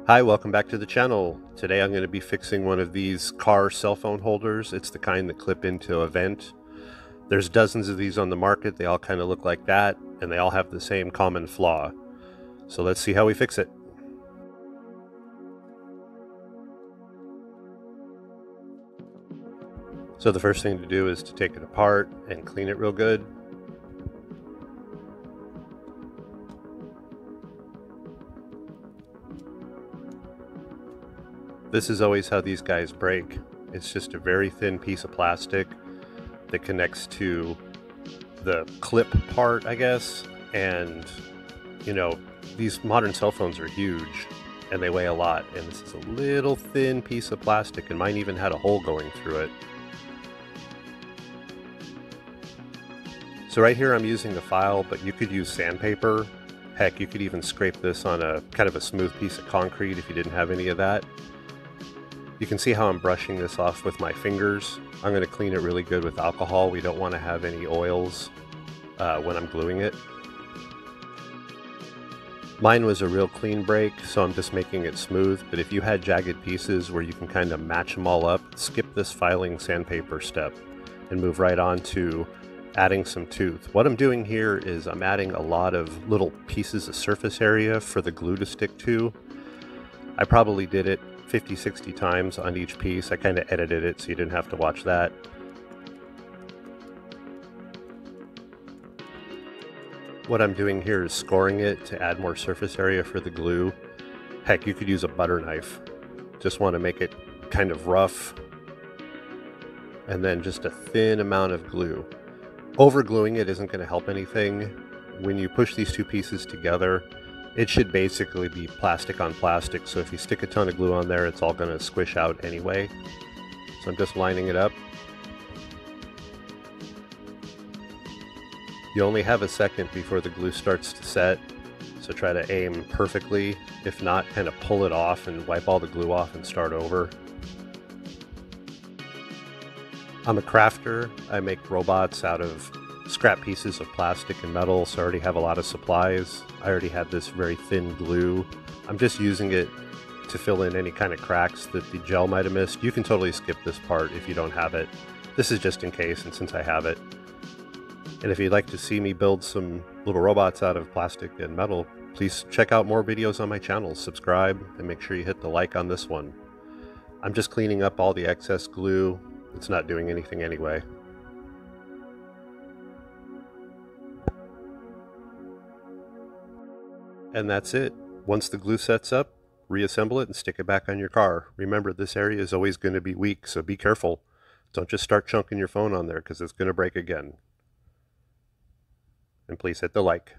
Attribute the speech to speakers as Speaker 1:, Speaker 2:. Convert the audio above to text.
Speaker 1: Hi, welcome back to the channel. Today I'm going to be fixing one of these car cell phone holders. It's the kind that clip into a vent. There's dozens of these on the market. They all kind of look like that, and they all have the same common flaw. So let's see how we fix it. So the first thing to do is to take it apart and clean it real good. This is always how these guys break. It's just a very thin piece of plastic that connects to the clip part, I guess. And, you know, these modern cell phones are huge and they weigh a lot. And this is a little thin piece of plastic, and mine even had a hole going through it. So right here I'm using a file, but you could use sandpaper. Heck, you could even scrape this on a kind of a smooth piece of concrete if you didn't have any of that. You can see how I'm brushing this off with my fingers. I'm going to clean it really good with alcohol. We don't want to have any oils when I'm gluing it. Mine was a real clean break, so I'm just making it smooth, but if you had jagged pieces where you can kind of match them all up, skip this filing sandpaper step and move right on to adding some tooth. What I'm doing here is I'm adding a lot of little pieces of surface area for the glue to stick to. I probably did it 50-60 times on each piece. I kind of edited it so you didn't have to watch that. What I'm doing here is scoring it to add more surface area for the glue. Heck, you could use a butter knife. Just want to make it kind of rough. And then just a thin amount of glue. Over gluing it isn't going to help anything. When you push these two pieces together, it should basically be plastic on plastic, so if you stick a ton of glue on there, it's all going to squish out anyway. So I'm just lining it up. You only have a second before the glue starts to set, so try to aim perfectly. If not, kind of pull it off and wipe all the glue off and start over. I'm a crafter. I make robots out of scrap pieces of plastic and metal, so I already have a lot of supplies. I already had this very thin glue. I'm just using it to fill in any kind of cracks that the gel might have missed. You can totally skip this part if you don't have it. This is just in case, and since I have it. And if you'd like to see me build some little robots out of plastic and metal, please check out more videos on my channel. Subscribe, and make sure you hit the like on this one. I'm just cleaning up all the excess glue. It's not doing anything anyway. And that's it. Once the glue sets up, reassemble it and stick it back on your car. Remember, this area is always going to be weak, so be careful. Don't just start chunking your phone on there because it's going to break again. And please hit the like.